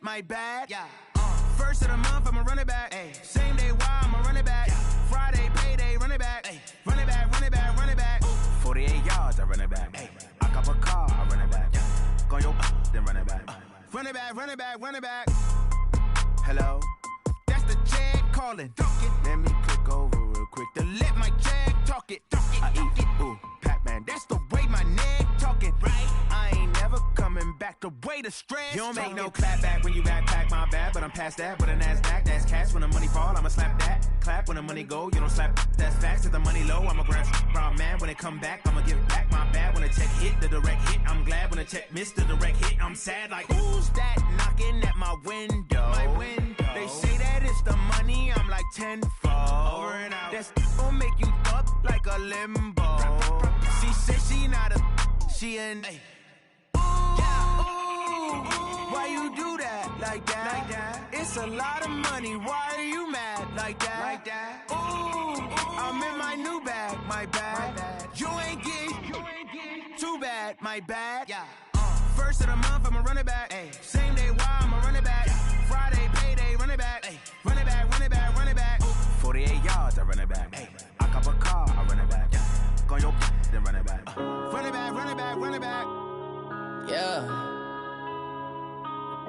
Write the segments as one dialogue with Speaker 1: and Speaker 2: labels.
Speaker 1: my bad. Yeah. First of the month, I'ma run it back. Ay. Same day, why I'ma run it back. Yeah. Friday, payday, run it back. Ay. Run it back, run it back, run it back. 48 yards, I run it back. Ay. I cop a car, I run it back. Yeah. Go your then run it back. Run it back, run it back, run it back. Hello, that's the check calling. Let me click over real quick to let my check talk it. I eat it, ooh, Pac-Man, that's the way my neck talking. Right, I ain't never coming back the way the stress. You don't make no clap back when you backpack, my bad, but I'm past that. With a NASDAQ, that's cash. When the money fall, I'ma slap that. Clap when the money go, you don't slap. That's facts. If the money low, I'ma grab brown man. When it come back, I'ma give back my bad. When the check hit, the direct hit, I'm glad. When the check missed the direct hit, I'm sad. Like, who's that knocking at my window? My window. They say that it's the money, I'm like tenfold. Over and out. That's gon' make you up like a limbo. She said she not a, she an. Ooh, yeah. Ooh, why you do that like that? Like that? It's a lot of money. Why are you mad like that? Like that? Ooh, I'm in my new bag, my bad. You ain't get too bad, my bad. Yeah. First of the month, I'ma run it back. Ay. Same day, why I'ma run it back. Yeah. Friday, payday, run it back. Ay. Run it back, run it back, run it back. 48 yards, I run it back. Ay. I cop a car, I run it back. Yeah. Go your then run it back. Run it back, run it back, run it back.
Speaker 2: Yeah.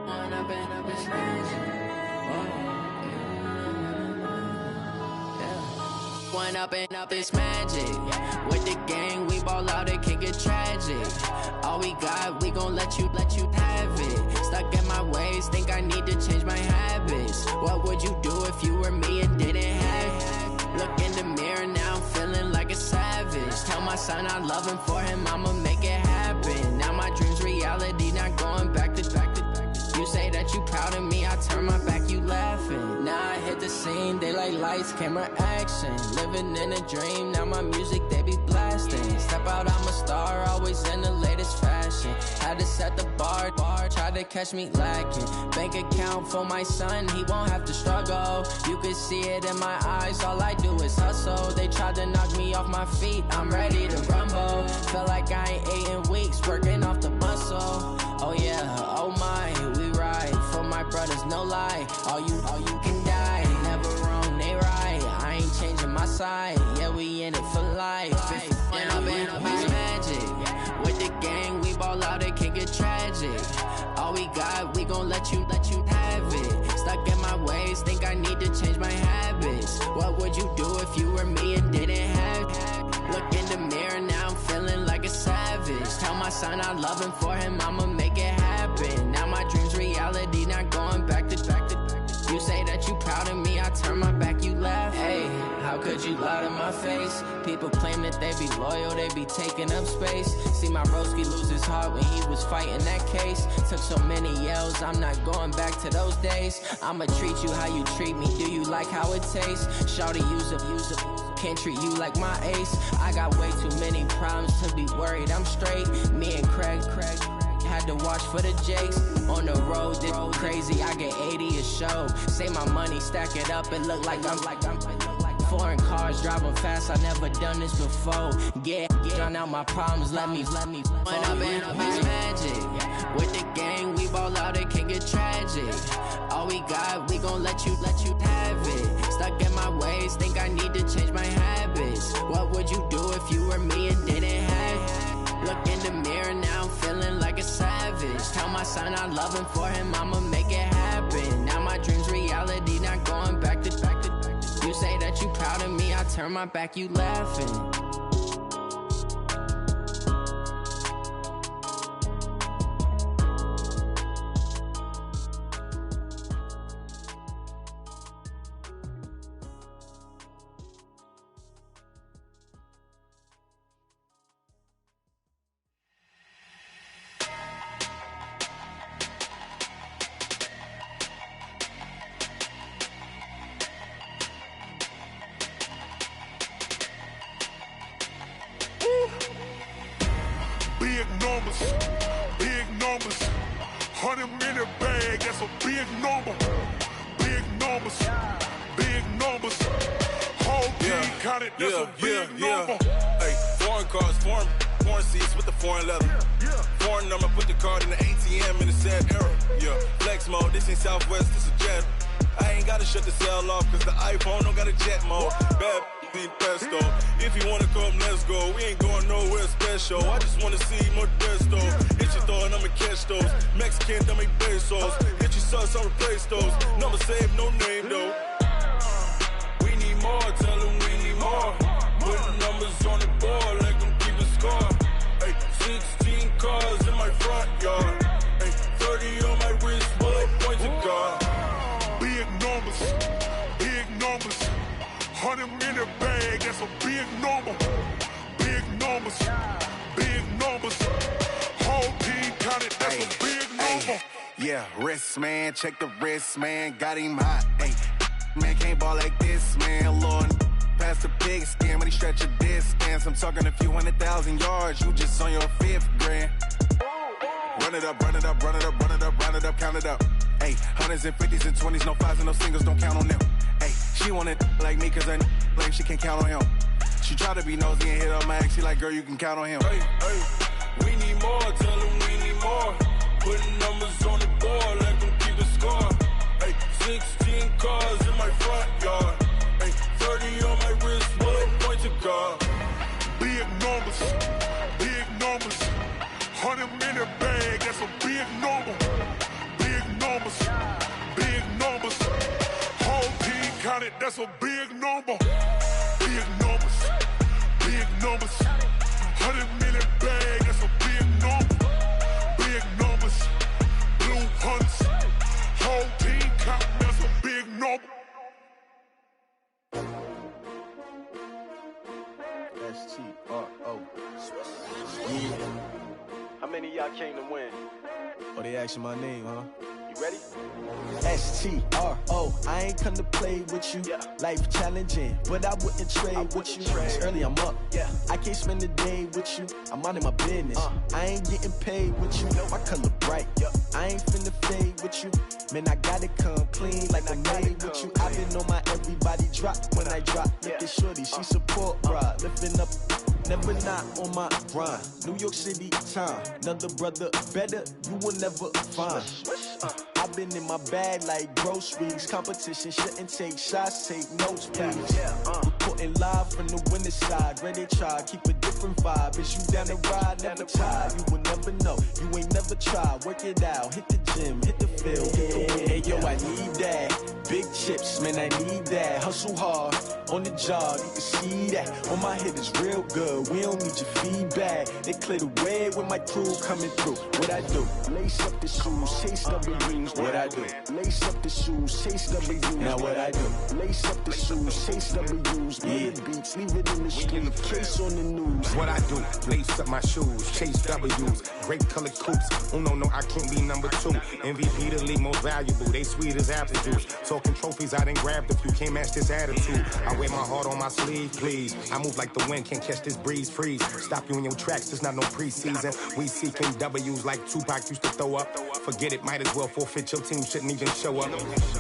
Speaker 2: Run up and it's One up and up, it's magic. With the gang, we ball out, it can get tragic. All we got, we gon' let you have it. Stuck in my ways, think I need to change my habits. What would you do if you were me and didn't have it? Look in the mirror, now I'm feeling like a savage. Tell my son I love him, for him I'ma make it happen. Now my dream's reality, not going back to. You say that you proud of me, I turn my back, you laughing. Now I hit the scene, they like lights, camera, action. Living in a dream, now my music, they be blasting. Step out, I'm a star, always in the latest fashion. Had to set the bar, try to catch me lacking. Bank account for my son, he won't have to struggle. You can see it in my eyes, all I do is hustle. They tried to knock me off my feet, I'm ready to rumble. Feel like I ain't ate in weeks, working off the muscle. Oh yeah, oh my, we ride for my brothers, no lie. All you can die, never wrong, they right. I ain't changing my side, yeah, we in it for life. When I've been up, it's magic. With the gang, we ball out, it can get tragic. All we got, we gon' let you have it. Stuck in my ways, think I need to change my habits. What would you do if you were me and didn't have it? Look in the mirror, now I'm feeling like a savage. Tell my son I love him, for him I'ma make it happen. Now my dream's reality, not going back to. You say that you proud of me, I turn my back, you laugh. Hey, how could you lie to my face? People claim that they be loyal, they be taking up space. See my broski lose his heart when he was fighting that case. Took so many yells, I'm not going back to those days. I'ma treat you how you treat me, do you like how it tastes? Shawty, use up, can't treat you like my ace. I got way too many problems to be worried, I'm straight. Me and Craig had to watch for the Jakes. On the road, this crazy, I get 80 a show. Say my money, stack it up, it look like I'm foreign cars, driving fast, I never done this before. Get drown out my problems, let me When I've been up, it's magic. With the gang, we ball out, it can get tragic. All we got, we gon' let you have it. Stuck in my ways, think I need to change my habits. What would you do if you were me and didn't have it? Look in the mirror, now I'm feeling like a savage. Tell my son I love him, for him I'ma make it happen. Now my dream's reality, not going back to. You say that you proud of me, I turn my back, you laughing.
Speaker 3: Big numbers, 100 minute bag, that's a big number. Big numbers, whole team counted, that's a big number.
Speaker 4: Hey, foreign cars, foreign seats with the foreign leather. Foreign number, put the card in the ATM. ATM in a sad era. Yeah, flex mode, this ain't Southwest, this a jet. I ain't gotta shut the cell off, cause the iPhone don't got a jet mode. Bad need pesto. If you wanna come, let's go. We ain't going nowhere special. I just wanna see more desto. Hit your throw and I'ma catch those. Mexican, dummy pesos. Hit your sauce, I'll replace those. Number save, no name though. We need more, tell them we need more. Put the numbers on the board, let them keep a score. Ay, 16 cars in my front yard. Ay, 30 on my wrist, bullet points of God.
Speaker 3: Big numbers, big numbers. 100 in the bag, that's a big number. Big numbers, big numbers. Whole team counted, that's a big number.
Speaker 1: Yeah, wrist man, check the wrist man, got him hot. Ay, man can't ball like this, man. Lord, past the pig skin when he stretch a distance. I'm talking a few 100,000 yards, you just on your 5th grand. Run it up, run it up, run it up, run it up, run it up, count it up. Ay, hundreds and 50s and 20s, no 5s and no singles, don't count on them. Ay, she want it like me cause her like she can't count on him. She try to be nosy and hit up my ex, she like, girl, you can count on him.
Speaker 4: Hey, hey, we need more, tell them we need more. Putting numbers on the board, let them keep a score. Hey, 16 cars in my front yard. Hey, 30 on my wrist, bullet points of God.
Speaker 3: Big numbers, big numbers. 100 in the bag, that's a big number. Big numbers, big numbers. Whole team counted, that's a big number. Big numbers, big numbers. 100 in the bag, that's a big number. Big numbers, blue hunts. Whole team counting, that's a big number.
Speaker 5: STRO. Yeah. How many of y'all came to win? Oh, they asking my name, huh? You ready? STRO. I ain't come to play with you. Life challenging, but I wouldn't trade with you. It's early, I'm up. I can't spend the day with you. I'm minding my business. I ain't getting paid with you. My color bright. I ain't finna fade with you. Man, I gotta come clean like I made with you. I've been on my everybody drop when I drop. Look at shorty, she support ride. Lifting up, never not on my grind. New York City time. Another brother better, you will never find. I've been in my bag like groceries. Competition shouldn't take shots, take notes, please. Reporting live from the winning side. Ready to try, keep a different vibe. Is you down the ride, never tired. You will never know, you ain't never tried. Work it out, hit the gym, hit the field, hit the hey yo, I need that. Big chips, man, I need that. Hustle hard, on the job, you can see that. On my head is real good, we don't need your feedback. They clear the way with my crew coming through. What I do? Lace up the shoes, chase W's. What I do? Lace up the shoes, chase W's. Now what I do? Lace up the shoes, chase W's. Big beats, leave it in the street, case on the news.
Speaker 6: What I do? Lace up my shoes, chase W's. Great colored coops. Oh no, I can't be number 2. MVP the league most valuable. They sweet as apple juice. Talking trophies, I done grabbed a few. Can't match this attitude. I wear my heart on my sleeve, please. I move like the wind, can't catch this breeze. Freeze. Stop you in your tracks, there's not no preseason. We seeking W's like Tupac used to throw up. Forget it, might as well forfeit. Your team shouldn't even show up.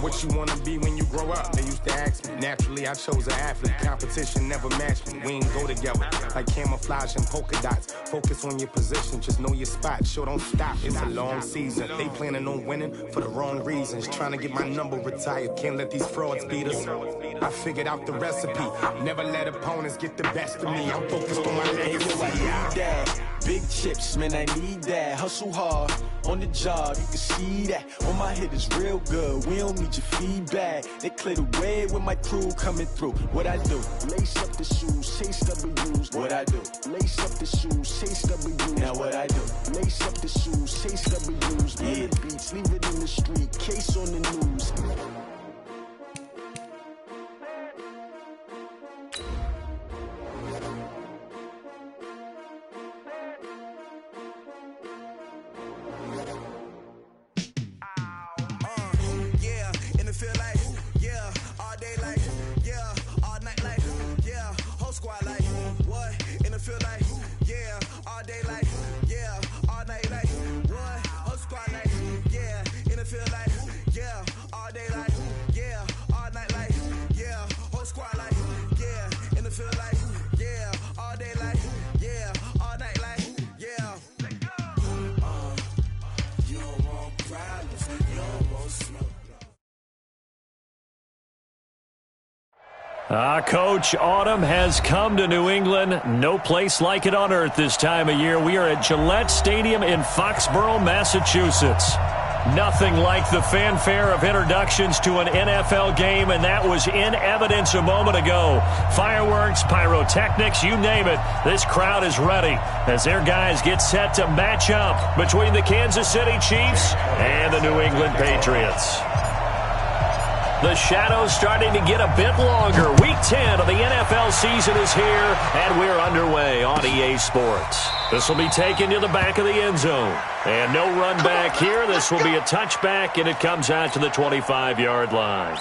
Speaker 6: What you wanna be when you grow up? They used to ask me. Naturally, I chose an athlete. Competition never matched me. We ain't go together like camouflage and polka dots. Focus on your position, just know your spot. Sure, don't stop. It's a long season. They planning on winning for the wrong reasons. Trying to get my number retired. Can't let these frauds beat us. I figured out the recipe. Never let opponents get the best of me. I'm focused on my legacy.
Speaker 5: Big chips, man, I need that. Hustle hard, on the job, you can see that. On my head is real good, we don't need your feedback. They clear the way with my crew coming through. What I do? Lace up the shoes, chase W's. What I do? Lace up the shoes, chase W's. Now what I do? Lace up the shoes, chase W's. Big beats, leave it in the street, case on the news.
Speaker 7: Coach, autumn has come to New England. No place like it on earth this time of year. We are at Gillette Stadium in Foxborough, Massachusetts. Nothing like the fanfare of introductions to an NFL game, and that was in evidence a moment ago. Fireworks, pyrotechnics, you name it. This crowd is ready as their guys get set to match up between the Kansas City Chiefs and the New England Patriots. The shadow's starting to get a bit longer. Week 10 of the NFL season is here, and we're underway on EA Sports. This will be taken to the back of the end zone. And no run back here. This will be a touchback, and it comes out to the 25-yard line.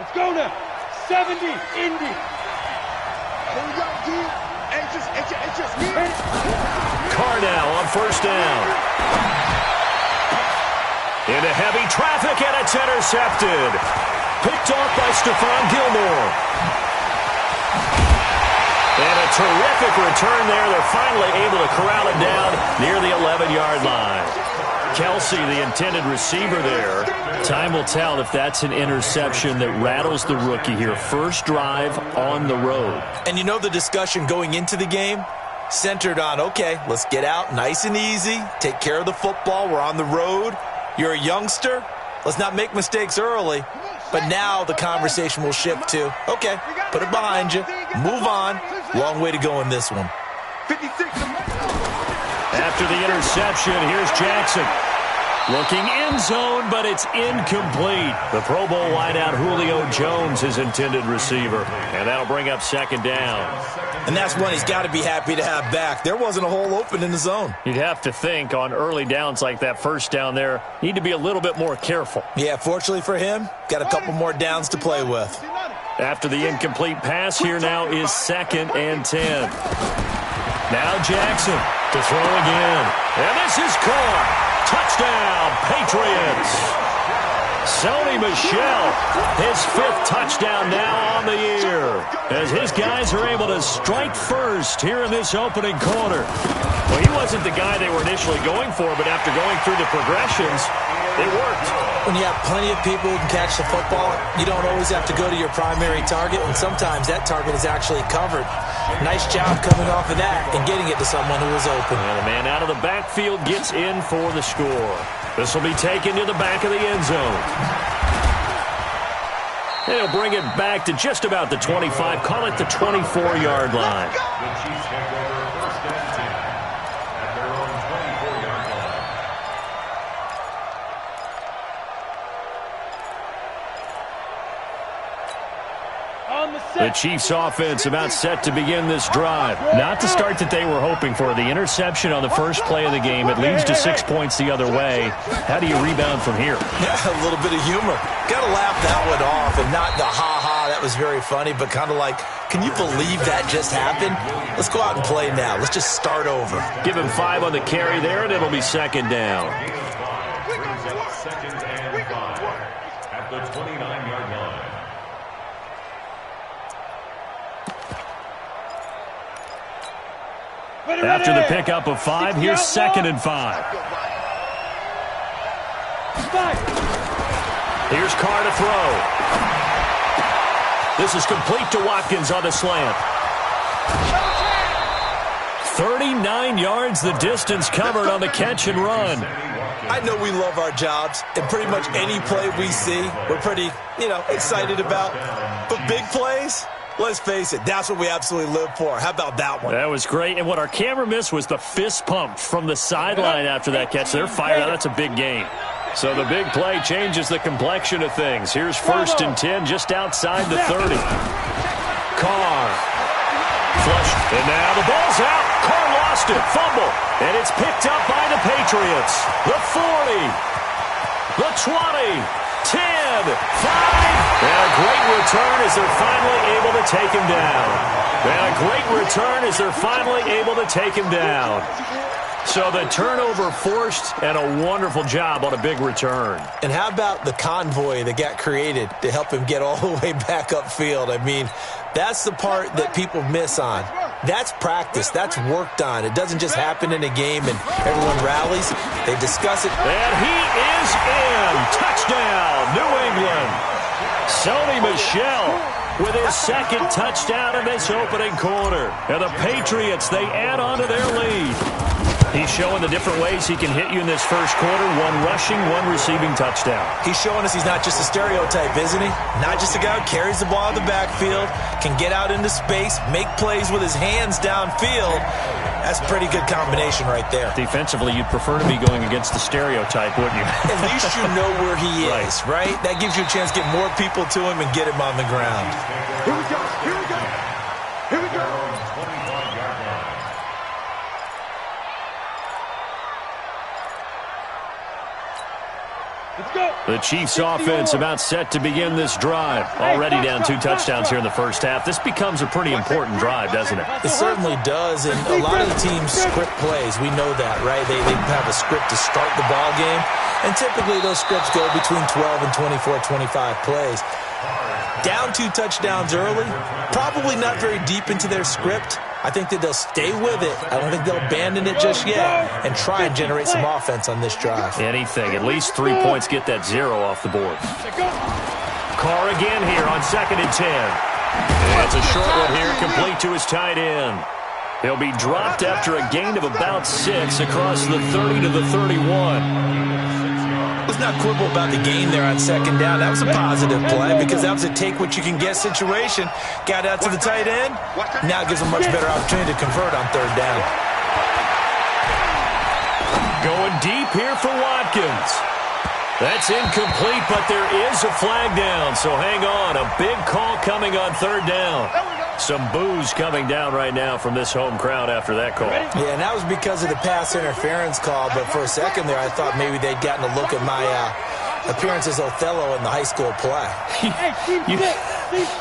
Speaker 8: Let's go now. 70, Indy. Here we go, G. It's just me.
Speaker 7: Carnell on first down. Into heavy traffic, and it's intercepted. Picked off by Stephon Gilmore. And a terrific return there. They're finally able to corral it down near the 11-yard line. Kelsey, the intended receiver there. Time will tell if that's an interception that rattles the rookie here. First drive on the road.
Speaker 9: And you know the discussion going into the game? Centered on, okay, let's get out nice and easy, take care of the football, we're on the road. You're a youngster, let's not make mistakes early. But now the conversation will shift to, okay, put it behind you, move on. Long way to go in this one.
Speaker 7: After the interception, here's Jackson. Looking end zone, but it's incomplete. The Pro Bowl wideout Julio Jones, his intended receiver. And that'll bring up second down.
Speaker 9: And that's one he's got to be happy to have back. There wasn't a hole open in the zone.
Speaker 7: You'd have to think on early downs like that first down there, need to be a little bit more careful.
Speaker 9: Yeah, fortunately for him, got a couple more downs to play with.
Speaker 7: After the incomplete pass, here now is 2nd and 10. Now Jackson to throw again. And this is caught. Touchdown, Patriots. Sony Michel, his 5th touchdown now on the year, as his guys are able to strike first here in this opening quarter. Well, he wasn't the guy they were initially going for, but after going through the progressions, it worked.
Speaker 9: When you have plenty of people who can catch the football, you don't always have to go to your primary target, and sometimes that target is actually covered. Nice job coming off of that and getting it to someone who was open.
Speaker 7: And the man out of the backfield gets in for the score. This will be taken to the back of the end zone. And he'll bring it back to just about the 25, call it the 24-yard line. The Chiefs offense about set to begin this drive. Not the start that they were hoping for. The interception on the first play of the game. It leads to 6 points the other way. How do you rebound from here?
Speaker 9: Yeah, a little bit of humor. Got to laugh that one off, and not the ha-ha, that was very funny, but kind of like, can you believe that just happened? Let's go out and play now. Let's just start over.
Speaker 7: Give him 5 on the carry there, and it'll be second down.
Speaker 10: Second and 5 at the 29-yard line.
Speaker 7: After the pickup of 5, here's 2nd and 5. Here's Carr to throw. This is complete to Watkins on the slant. 39 yards the distance covered on the catch and run.
Speaker 9: I know we love our jobs, and pretty much any play we see, we're pretty, excited about. But big plays, let's face it, that's what we absolutely live for. How about that one?
Speaker 7: That was great, and what our camera missed was the fist pump from the sideline after that catch. They're fired out. That's a big game. So the big play changes the complexion of things. Here's 1st and 10 just outside the 30. Carr. Flush. And now the ball's out. Carr lost it. Fumble. And it's picked up by the Patriots. The 40. The 20. 10. 5. And a great return as they're finally able to take him down. And a great return as they're finally able to take him down. So the turnover forced and a wonderful job on a big return.
Speaker 9: And how about the convoy that got created to help him get all the way back upfield? I mean, that's the part that people miss on. That's practice. That's worked on. It doesn't just happen in a game and everyone rallies. They discuss it.
Speaker 7: And he is in. Touchdown, New England. Sony Michel with his second touchdown in this opening quarter. And the Patriots, they add on to their lead. He's showing the different ways he can hit you in this first quarter. One rushing, one receiving touchdown.
Speaker 9: He's showing us he's not just a stereotype, isn't he? Not just a guy who carries the ball in the backfield, can get out into space, make plays with his hands downfield. That's a pretty good combination right there.
Speaker 7: Defensively, you'd prefer to be going against the stereotype, wouldn't you?
Speaker 9: At least you know where he is, right? That gives you a chance to get more people to him and get him on the ground.
Speaker 8: Here we go. Here we go. Here we go.
Speaker 7: The Chiefs offense about set to begin this drive. Already down 2 touchdowns here in the first half. This becomes a pretty important drive, doesn't it?
Speaker 9: It certainly does, and a lot of the teams script plays. We know that, right? They have a script to start the ball game, and typically those scripts go between 12 and 24, 25 plays. Down 2 touchdowns early, probably not very deep into their script. I think that they'll stay with it. I don't think they'll abandon it just yet and try and generate some offense on this drive.
Speaker 7: Anything. At least 3 points get that 0 off the board. Carr again here on 2nd and 10. And it's a short one here, complete to his tight end. He'll be dropped after a gain of about 6 across the 30 to the 31.
Speaker 9: Let's not quibble about the gain there on 2nd down. That was a positive play because that was a take-what-you-can-get situation. Got out to the tight end. Now it gives them a much better opportunity to convert on 3rd down.
Speaker 7: Going deep here for Watkins. That's incomplete, but there is a flag down, so hang on. A big call coming on 3rd down. Some boos coming down right now from this home crowd after that call.
Speaker 9: Yeah, and that was because of the pass interference call, but for a second there I thought maybe they'd gotten a look at my appearance as Othello in the high school play.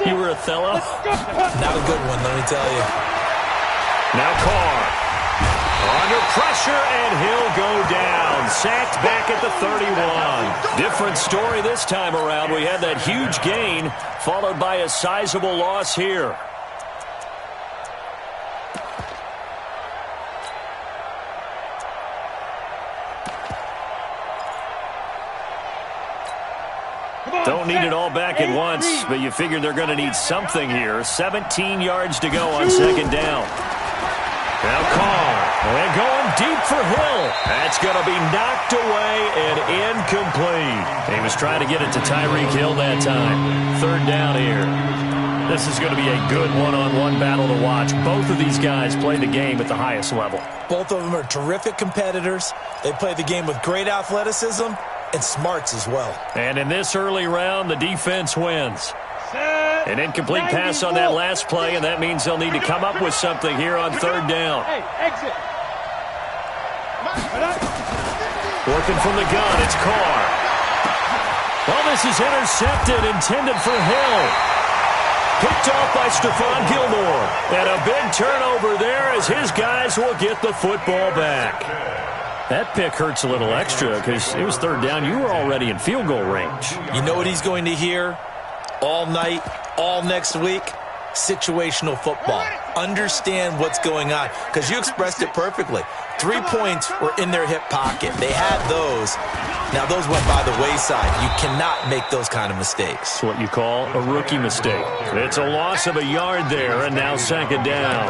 Speaker 7: You were Othello?
Speaker 9: Not a good one, let me tell you.
Speaker 7: Now Carr. Under pressure, and he'll go down. Sacked back at the 31. Different story this time around. We had that huge gain, followed by a sizable loss here. Don't need it all back at once, but you figure they're going to need something here. 17 yards to go on 2nd down. Now Carr, and going deep for Hill. That's going to be knocked away and incomplete. He was trying to get it to Tyreek Hill that time. 3rd down here. This is going to be a good one-on-one battle to watch. Both of these guys play the game at the highest level. Both of them are terrific competitors. They play the game with great athleticism and smarts as well. And in this early round, the defense wins. An incomplete pass on that last play, and that means they'll need to come up with something here on 3rd down. Working from the gun, it's Carr. Well, this is intercepted, intended for Hill. Picked off by Stephon Gilmore. And a big turnover there as his guys will get the football back. That pick hurts a little extra because it was 3rd down. You were already in field goal range. You know what he's going to hear all night, all next week? Situational football. Understand what's going on, because you expressed it perfectly. 3 points were in their hip pocket. They had those. Now, those went by the wayside. You cannot make those kind of mistakes. It's what you call a rookie mistake. It's a loss of a yard there, and now 2nd down.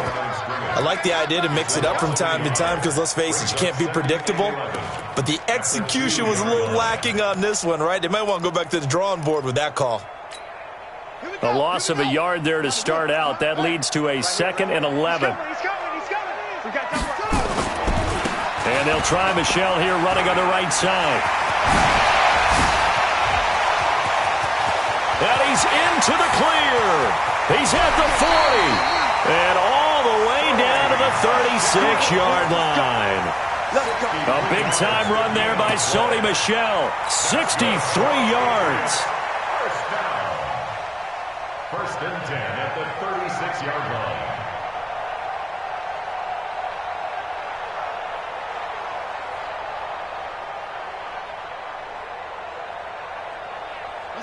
Speaker 7: I like the idea to mix it up from time to time because, let's face it, you can't be predictable. But the execution was a little lacking on this one, right? They might want to go back to the drawing board with that call. A loss of a yard there to start out. That leads to a 2nd and 11. And they'll try Michel here running on the right side. And he's into the clear. He's at the 40. And all the way down to the 36-yard line. A big-time run there by Sony Michel. 63 yards.
Speaker 10: First and 10 at the 36-yard line.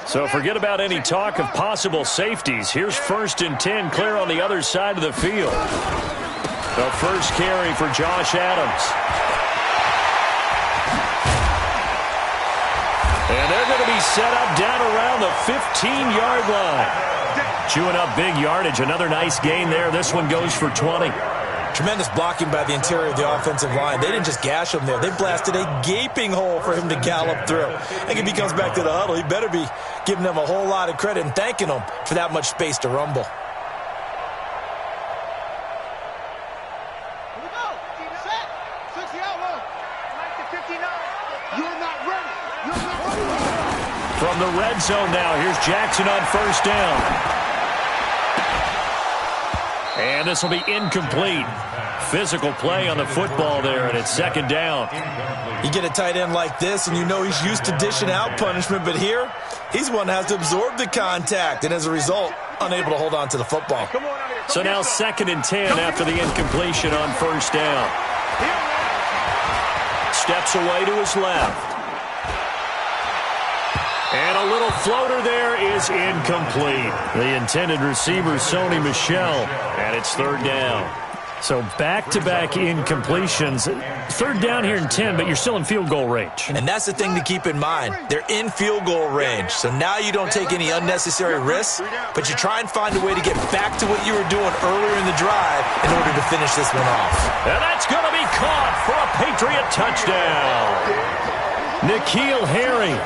Speaker 7: So forget about any talk of possible safeties. Here's 1st and 10, clear on the other side of the field. The first carry for Josh Adams. And they're going to be set up down around the 15-yard line. Chewing up big yardage. Another nice gain there. This one goes for 20.
Speaker 9: Tremendous blocking by the interior of the offensive line. They didn't just gash him there. They blasted a gaping hole for him to gallop through. I think if he comes back to the huddle, he better be giving them a whole lot of credit and thanking them for that much space to rumble.
Speaker 7: From the red zone now, here's Jackson on 1st down. And this will be incomplete. Physical play on the football there, and it's 2nd down.
Speaker 9: You get a tight end like this, and you know he's used to dishing out punishment, but here, he's one that has to absorb the contact, and as a result, unable to hold on to the football.
Speaker 7: So now 2nd and 10 after the incompletion on 1st down. Steps away to his left. And a little floater there is incomplete. The intended receiver, Sony Michel, and it's 3rd down. So back-to-back incompletions. 3rd down here in 10, but you're still in field goal range.
Speaker 9: And that's the thing to keep in mind. They're in field goal range. So now you don't take any unnecessary risks, but you try and find a way to get back to what you were doing earlier in the drive in order to finish this one off.
Speaker 7: And that's going to be caught for a Patriot touchdown. N'Keal Harry,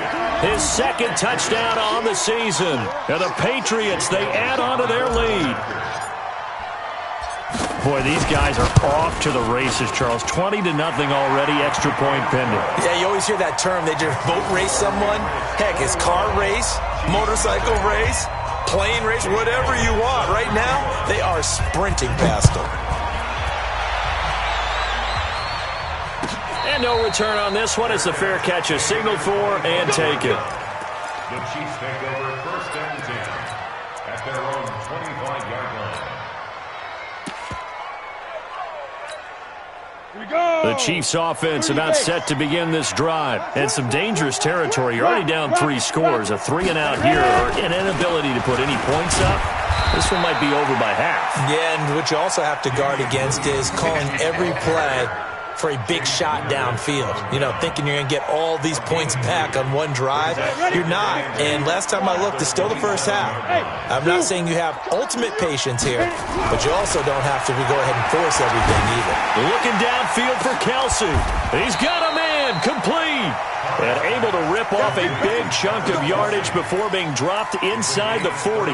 Speaker 7: his 2nd touchdown on the season. And the Patriots, they add on to their lead. Boy, these guys are off to the races, Charles. 20-0 already, extra point pending.
Speaker 9: Yeah, you always hear that term. They just boat race someone. Heck, it's car race, motorcycle race, plane race, whatever you want. Right now, they are sprinting past them.
Speaker 7: And no return on this one. It's a fair catch, a signal for, and take it.
Speaker 10: The Chiefs take over 1st and 10 at their own 25-yard line.
Speaker 7: The Chiefs offense about set to begin this drive. And some dangerous territory. You're already down 3 scores. A 3-and-out here, or an inability to put any points up. This one might be over by half.
Speaker 9: Yeah, and what you also have to guard against is calling every play for a big shot downfield. You know, thinking you're going to get all these points back on one drive. You're not. And last time I looked, it's still the first half. I'm not saying you have ultimate patience here, but you also don't have to go ahead and force everything either.
Speaker 7: Looking downfield for Kelsey. He's got a man, complete. And able to rip off a big chunk of yardage before being dropped inside the 40.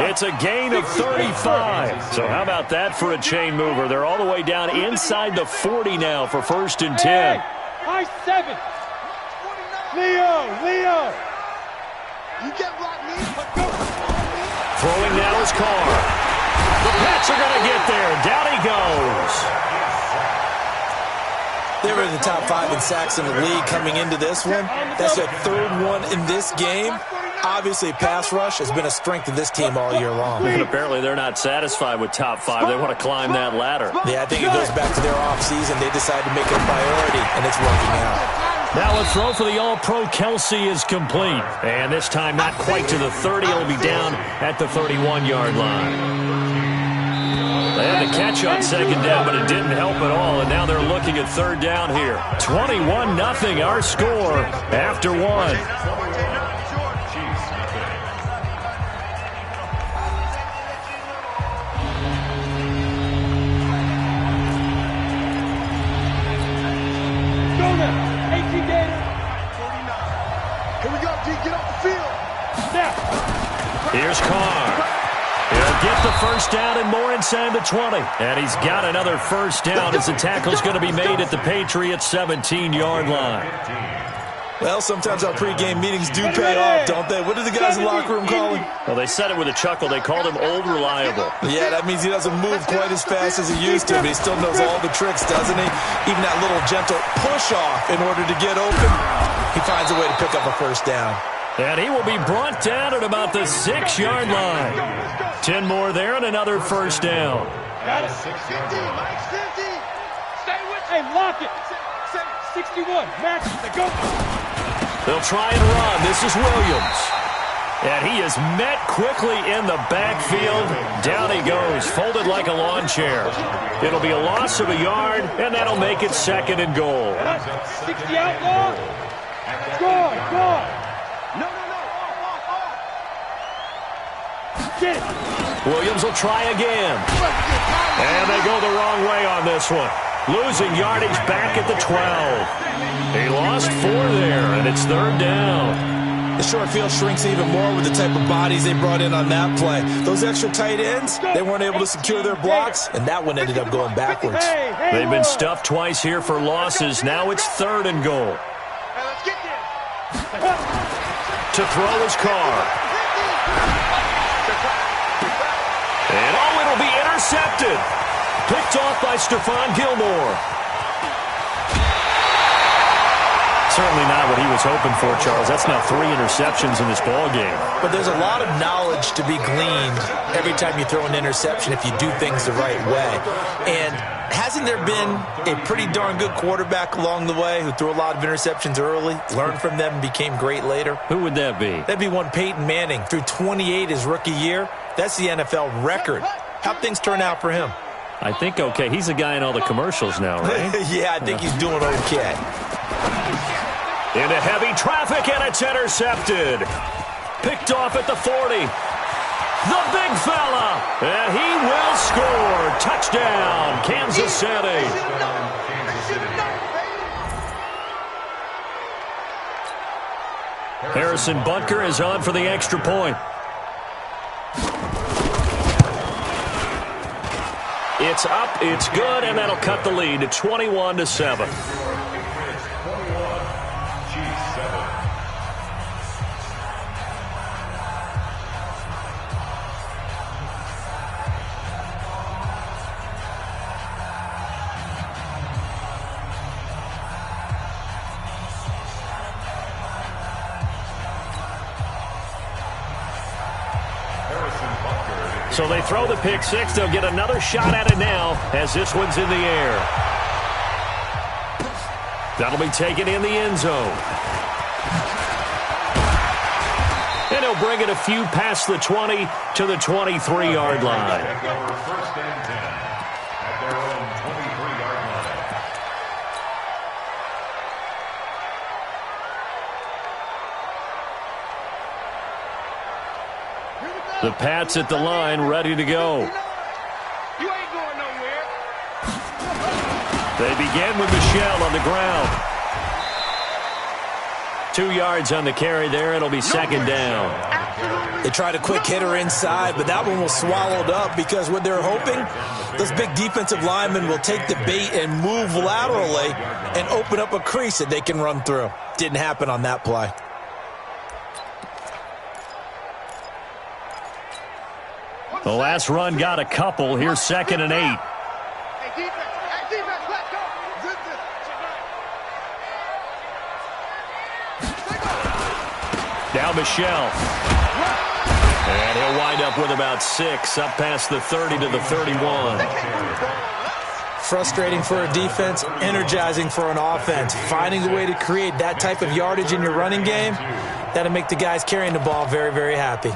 Speaker 7: It's a gain of 35. So how about that for a chain mover? They're all the way down inside the 40 now for 1st and 10.
Speaker 8: High 7. Leo. You get right, Leo.
Speaker 7: Throwing now is Carr. The Pats are going to get there. Down he goes.
Speaker 9: They were in the top 5 in sacks in the league coming into this one. That's their 3rd one in this game. Obviously, pass rush has been a strength of this team all year long.
Speaker 7: And apparently they're not satisfied with top 5. They want to climb that ladder.
Speaker 9: Yeah, I think it goes back to their offseason. They decided to make it a priority, and it's working out.
Speaker 7: Now a throw for the All-Pro Kelsey is complete. And this time not quite to the 30. He'll be down at the 31-yard line. They had the catch on 2nd down, but it didn't help at all. And now they're looking at 3rd down here. 21-0 our score after 1. Here's Carr. He'll get the 1st down and more inside the 20. And he's got another 1st down as the tackle's going to be made at the Patriots' 17-yard line.
Speaker 9: Well, sometimes our pregame meetings do pay off, don't they? What do the guys in the locker room call him?
Speaker 7: Well, they said it with a chuckle. They called him Old Reliable.
Speaker 9: Yeah, that means he doesn't move quite as fast as he used to, but he still knows all the tricks, doesn't he? Even that little gentle push-off in order to get open. He finds a way to pick up a 1st down.
Speaker 7: And he will be brought down at about the 6-yard line. 10 more there and another 1st down.
Speaker 8: Got it. 50, Mike, 50. Stay with it. Hey, lock it. 61. Max, go.
Speaker 7: They'll try and run. This is Williams. And he is met quickly in the backfield. Down he goes, folded like a lawn chair. It'll be a loss of a yard, and that'll make it 2nd and goal.
Speaker 8: 60 outlaw. Score. No. Get it.
Speaker 7: Williams will try again. And they go the wrong way on this one. Losing yardage back at the 12. He lost 4 there, and it's 3rd down.
Speaker 9: The short field shrinks even more with the type of bodies they brought in on that play. Those extra tight ends, they weren't able to secure their blocks, and that one ended up going backwards.
Speaker 7: They've been stuffed twice here for losses. Now it's 3rd and goal. To throw his car. And it'll be intercepted. Picked off by Stephon Gilmore. Certainly not what he was hoping for, Charles. That's now 3 interceptions in this ballgame.
Speaker 9: But there's a lot of knowledge to be gleaned every time you throw an interception if you do things the right way. And hasn't there been a pretty darn good quarterback along the way who threw a lot of interceptions early, learned from them, and became great later?
Speaker 7: Who would that be?
Speaker 9: That'd be one Peyton Manning. Threw 28 his rookie year. That's the NFL record. How'd things turn out for him?
Speaker 7: I think okay. He's a guy in all the commercials now, right?
Speaker 9: Yeah, I think he's doing okay.
Speaker 7: Into heavy traffic, and it's intercepted. Picked off at the 40. The big fella, and he will score. Touchdown, Kansas City. Harrison Butker is on for the extra point. It's up, it's good, and that'll cut the lead to 21-7. So they throw the pick six. They'll get another shot at it now as this one's in the air. That'll be taken in the end zone. And he'll bring it a few past the 20 to the 23-yard line.
Speaker 10: First and 10 at their own 23-yard line.
Speaker 7: The Pats at the line, ready to go.
Speaker 8: You ain't going nowhere.
Speaker 7: They begin with Michelle on the ground. 2 yards on the carry there. It'll be 2nd down.
Speaker 9: They tried a quick hitter inside, but that one was swallowed up because what they're hoping, those big defensive linemen will take the bait and move laterally and open up a crease that they can run through. Didn't happen on that play.
Speaker 7: The last run got a couple. Here's 2nd and 8.
Speaker 8: Hey, defense, let's go.
Speaker 7: Now Michelle. And he'll wind up with about 6, up past the 30 to the 31.
Speaker 9: Frustrating for a defense, energizing for an offense. Finding a way to create that type of yardage in your running game, that'll make the guys carrying the ball very, very happy.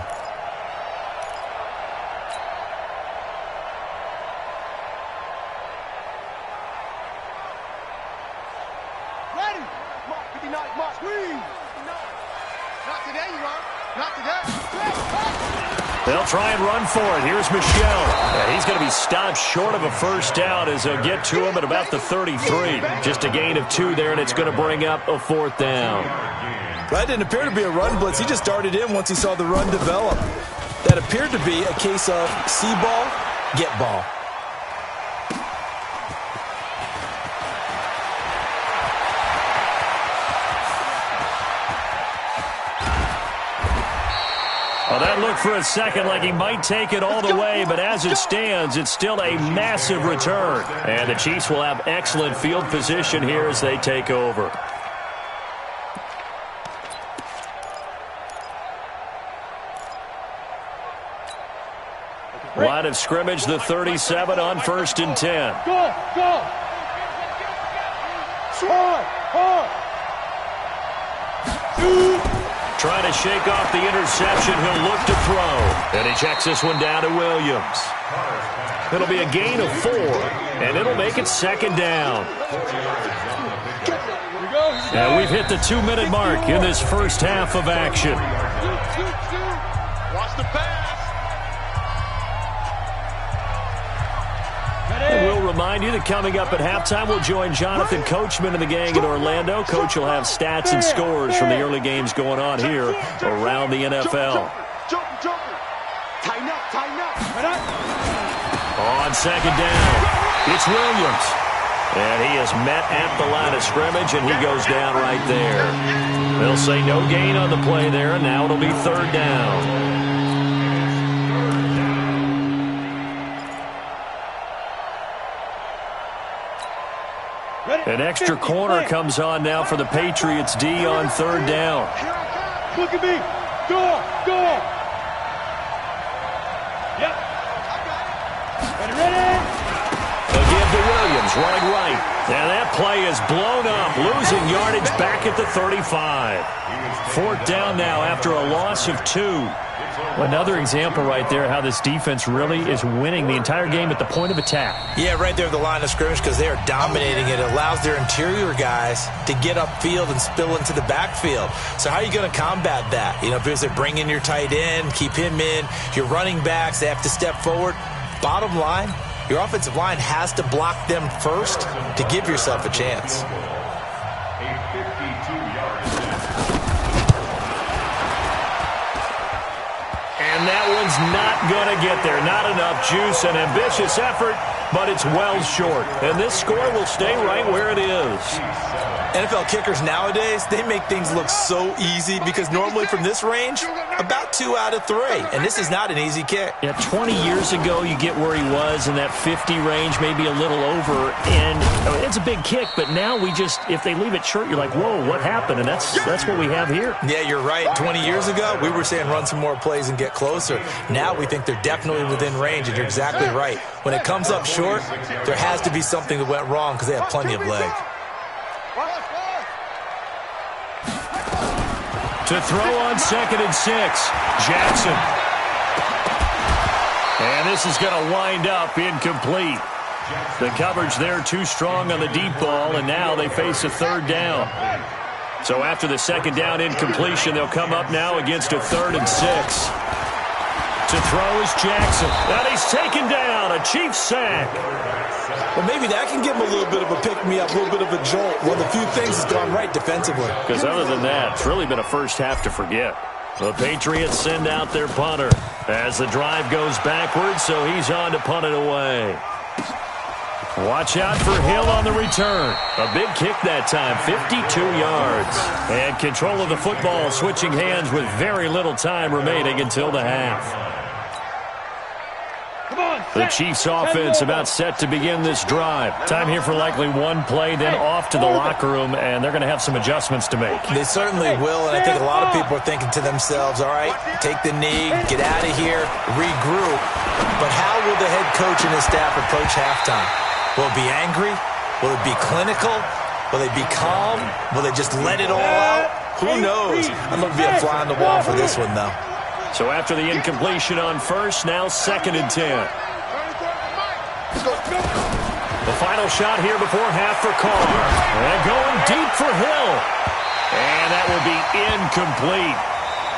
Speaker 7: They'll try and run for it. Here's Michelle. Yeah, he's going to be stopped short of a first down as they'll get to him at about the 33. Just a gain of 2 there, and it's going to bring up a 4th down.
Speaker 9: That didn't appear to be a run blitz. He just darted in once he saw the run develop. That appeared to be a case of see ball, get ball.
Speaker 7: Well, that looked for a second like he might take it all the way, but as it stands, it's still a massive return. And the Chiefs will have excellent field position here as they take over. Line of scrimmage, the 37 on 1st and 10.
Speaker 8: Go! Hard!
Speaker 7: trying to shake off the interception. He'll look to throw. And he checks this one down to Williams. It'll be a gain of 4, and it'll make it second down. And we've hit the 2-minute mark in this first half of action.
Speaker 8: Watch the pass.
Speaker 7: And we'll remind you that coming up at halftime, we'll join Jonathan Coachman and the gang in Orlando. Coach will have stats and scores from the early games going on here around the NFL.
Speaker 8: Tighten up, tighten up.
Speaker 7: On second down, it's Williams. And he is met at the line of scrimmage, and he goes down right there. They'll say no gain on the play there, and now it'll be third down. An extra corner comes on now for the Patriots D on third down.
Speaker 8: Look at me. Go. Yep. Ready?
Speaker 7: They'll give to Williams, running right. And that play is blown up, losing yardage back at the 35. Fourth down now after a loss of 2. Another example right there how this defense really is winning the entire game at the point of attack.
Speaker 9: Yeah, right there at the line of scrimmage because they are dominating it. It allows their interior guys to get upfield and spill into the backfield. So how are you going to combat that? You know, because they bring in your tight end, keep him in. Your running backs, they have to step forward. Bottom line, your offensive line has to block them first to give yourself a chance.
Speaker 7: And that one's not going to get there. Not enough juice, an ambitious effort, but it's well short. And this score will stay right where it is.
Speaker 9: NFL kickers nowadays, they make things look so easy because normally from this range, about 2 out of 3. And this is not an easy kick.
Speaker 7: Yeah, 20 years ago, you get where he was in that 50 range, maybe a little over. And it's a big kick, but now we just, if they leave it short, you're like, whoa, what happened? And that's what we have here.
Speaker 9: Yeah, you're right. 20 years ago, we were saying run some more plays and get closer. Now we think they're definitely within range, and you're exactly right. When it comes up short, there has to be something that went wrong because they have plenty of leg.
Speaker 7: To throw on 2nd and 6, Jackson. And this is going to wind up incomplete. The coverage there too strong on the deep ball, and now they face a third down. So after the second down incompletion, they'll come up now against a 3rd and 6. To throw is Jackson. And he's taken down, a Chiefs sack.
Speaker 9: Well, maybe that can give him a little bit of a pick-me-up, a little bit of a jolt. One of the few things that's gone right defensively.
Speaker 7: Because other than that, it's really been a first half to forget. The Patriots send out their punter as the drive goes backwards, so he's on to punt it away. Watch out for Hill on the return. A big kick that time, 52 yards. And control of the football switching hands with very little time remaining until the half. The Chiefs offense about set to begin this drive. Time here for likely one play, then off to the locker room, and they're going to have some adjustments to make.
Speaker 9: They certainly will, and I think a lot of people are thinking to themselves, all right, take the knee, get out of here, regroup. But how will the head coach and his staff approach halftime? Will it be angry? Will it be clinical? Will they be calm? Will they just let it all out? Who knows? I'm going to be a fly on the wall for this one, though.
Speaker 7: So after the incompletion on first, now 2nd and 10. The final shot here before half for Carr. And going deep for Hill. And that will be incomplete.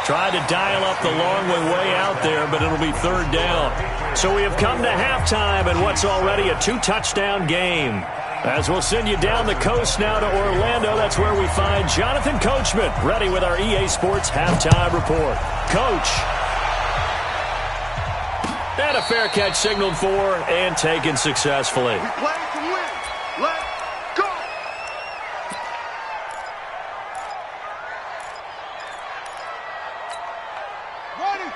Speaker 7: Tried to dial up the long way out there, but it'll be third down. So we have come to halftime and what's already a 2-touchdown game. As we'll send you down the coast now to Orlando, that's where we find Jonathan Coachman, ready with our EA Sports Halftime Report. Coach. And a fair catch signaled for and taken successfully.
Speaker 8: We play to win. Let's go.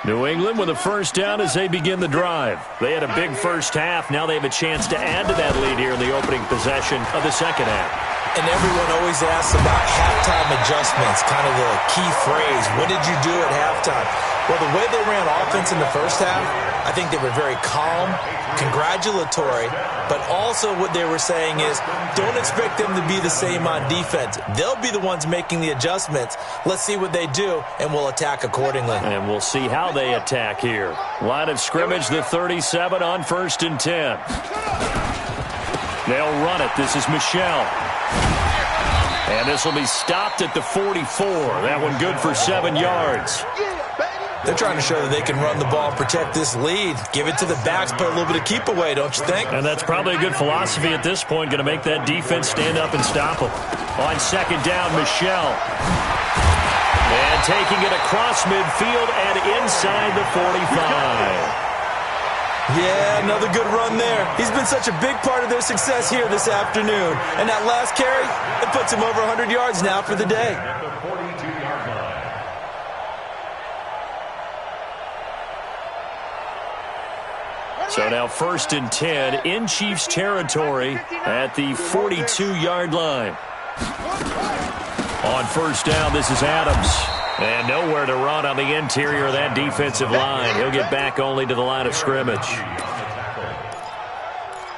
Speaker 7: New England with a first down as they begin the drive. They had a big first half. Now they have a chance to add to that lead here in the opening possession of the second half.
Speaker 9: And everyone always asks about halftime adjustments, kind of the key phrase. What did you do at halftime? Well, the way they ran offense in the first half, I think they were very calm, congratulatory, but also what they were saying is don't expect them to be the same on defense. They'll be the ones making the adjustments. Let's see what they do, and we'll attack accordingly.
Speaker 7: And we'll see how they attack here. Line of scrimmage, the 37 on 1st and 10. They'll run it. This is Michelle. And this will be stopped at the 44. That one good for 7 yards.
Speaker 9: They're trying to show that they can run the ball and protect this lead. Give it to the backs, put a little bit of keep away, don't you think?
Speaker 7: And that's probably a good philosophy at this point, going to make that defense stand up and stop them. On 2nd down, Michelle. And taking it across midfield and inside the 45.
Speaker 9: Yeah, another good run there. He's been such a big part of their success here this afternoon. And that last carry, it puts him over 100 yards now for the day.
Speaker 7: So now 1st and 10 in Chiefs territory at the 42-yard line. On 1st down, this is Adams. And nowhere to run on the interior of that defensive line. He'll get back only to the line of scrimmage.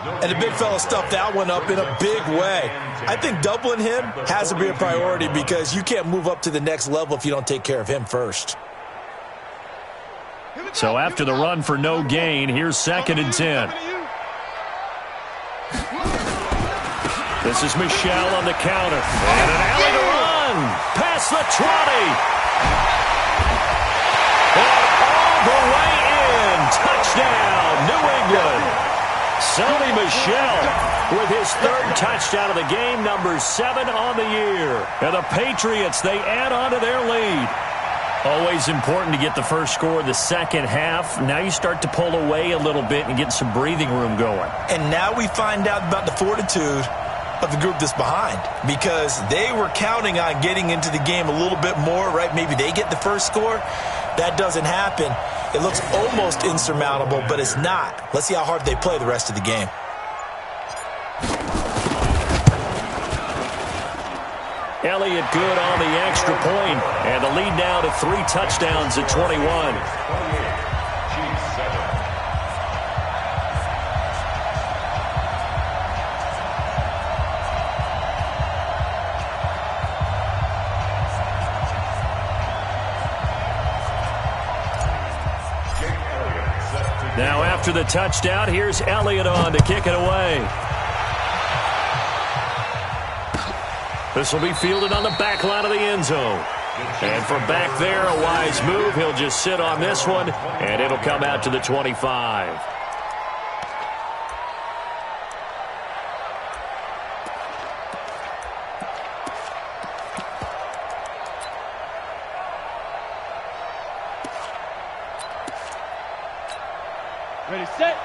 Speaker 9: And the big fella stuffed that one up in a big way. I think doubling him has to be a priority because you can't move up to the next level if you don't take care of him first.
Speaker 7: So after the run for no gain, here's 2nd and 10. This is Michelle on the counter. And an alley to run. Past the 20. And all the way in. Touchdown, New England. Sony Michel with his 3rd touchdown of the game, number 7 on the year. And the Patriots, they add on to their lead. Always important to get the first score of the second half. Now you start to pull away a little bit and get some breathing room going.
Speaker 9: And now we find out about the fortitude of the group that's behind because they were counting on getting into the game a little bit more, right? Maybe they get the first score. That doesn't happen. It looks almost insurmountable, but it's not. Let's see how hard they play the rest of the game.
Speaker 7: Elliott good on the extra point, and the lead now to 3 touchdowns at 21. Now after the touchdown, here's Elliott on to kick it away. This will be fielded on the back line of the end zone. And from back there, a wise move. He'll just sit on this one, and it'll come out to the 25.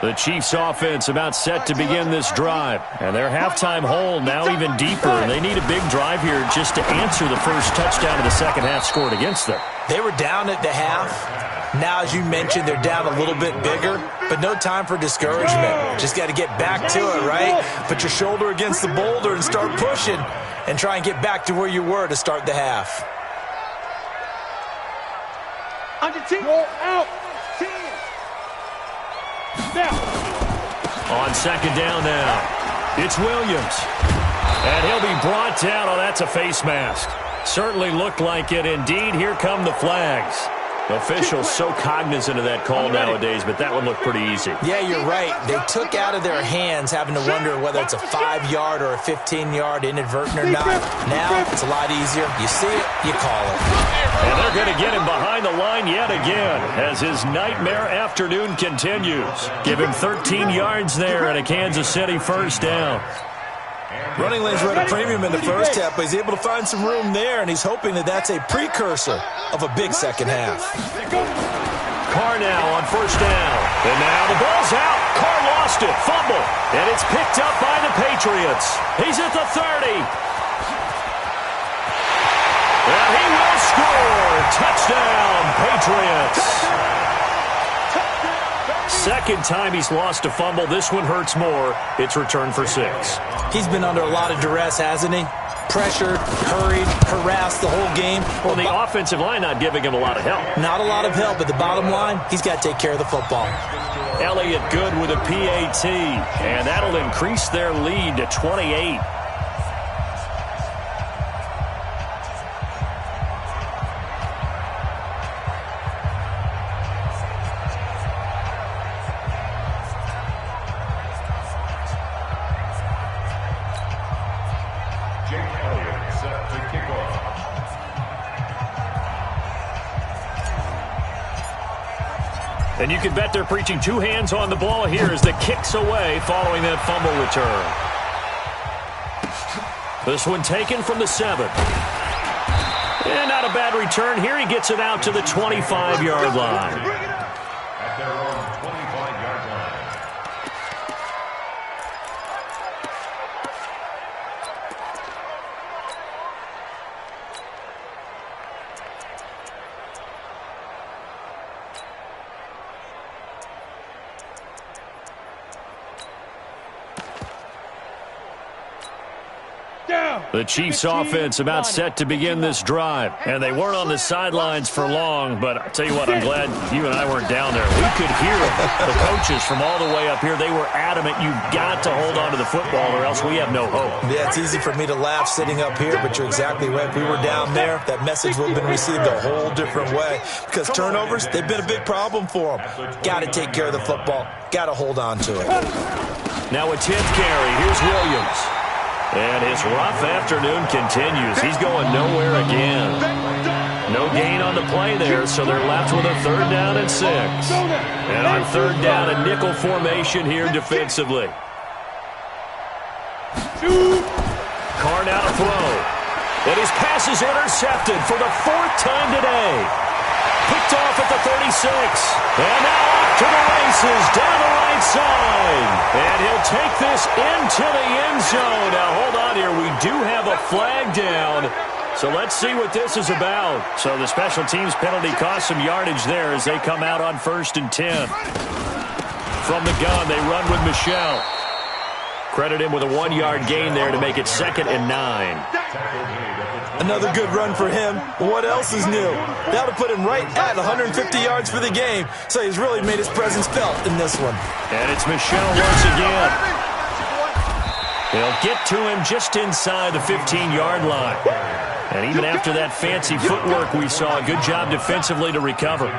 Speaker 7: The Chiefs offense about set to begin this drive. And their halftime hole now even deeper. And they need a big drive here just to answer the first touchdown of the second half scored against them.
Speaker 9: They were down at the half. Now, as you mentioned, they're down a little bit bigger. But no time for discouragement. Just got to get back to it, right? Put your shoulder against the boulder and start pushing. And try and get back to where you were to start the half.
Speaker 8: Under 10. Roll out. 10. Now.
Speaker 7: On 2nd down now, it's Williams. And he'll be brought down. Oh, that's a face mask. Certainly looked like it. Indeed, here come the flags. Officials so cognizant of that call nowadays, but that one looked pretty easy.
Speaker 9: Yeah, you're right. They took out of their hands having to wonder whether it's a 5-yard or a 15-yard inadvertent or not. Now, it's a lot easier. You see it, you call it.
Speaker 7: And they're going to get him behind the line yet again as his nightmare afternoon continues. Give him 13 yards there and a Kansas City first down.
Speaker 9: Running lanes were at a premium in the first half, but he's able to find some room there, and he's hoping that that's a precursor of a big second half.
Speaker 7: Carr now on 1st down. And now the ball's out. Carr lost it. Fumble. And it's picked up by the Patriots. He's at the 30. And he will score. Touchdown, Patriots. Second time he's lost a fumble. This one hurts more. It's returned for 6.
Speaker 9: He's been under a lot of duress, hasn't he? Pressured, hurried, harassed the whole game.
Speaker 7: Well, the offensive line not giving him a lot of help.
Speaker 9: Not a lot of help, but the bottom line, he's got to take care of the football.
Speaker 7: Elliott good with a PAT, and that'll increase their lead to 28. And you can bet they're preaching 2 hands on the ball here as the kick's away following that fumble return. This one taken from the 7. And not a bad return here. He gets it out to the 25-yard line.
Speaker 10: At their own 25-yard line.
Speaker 7: The Chiefs offense about set to begin this drive. And they weren't on the sidelines for long, but I'll tell you what, I'm glad you and I weren't down there. We could hear the coaches from all the way up here. They were adamant, you've got to hold on to the football or else we have no hope.
Speaker 9: Yeah, it's easy for me to laugh sitting up here, but you're exactly right. If we were down there, that message would have been received a whole different way. Because turnovers, they've been a big problem for them. Got to take care of the football. Got to hold on to it.
Speaker 7: Now a 10th carry. Here's Williams. And his rough afternoon continues. He's going nowhere again. No gain on the play there, so they're left with a 3rd down and 6. And on 3rd down, a nickel formation here defensively. Carr now to throw. And his pass is intercepted for the 4th time today. Picked off at the 36. And now off to the races down the right side. And he'll take this into the end zone. Now, hold on here. We do have a flag down. So let's see what this is about. So the special teams penalty cost some yardage there as they come out on 1st and 10. From the gun, they run with Michel. Credit him with a 1-yard gain there to make it 2nd and 9.
Speaker 9: Another good run for him. What else is new? That'll put him right at 150 yards for the game. So he's really made his presence felt in this one.
Speaker 7: And it's Michel once again. They'll get to him just inside the 15-yard line. And even after that fancy footwork we saw, a good job defensively to recover.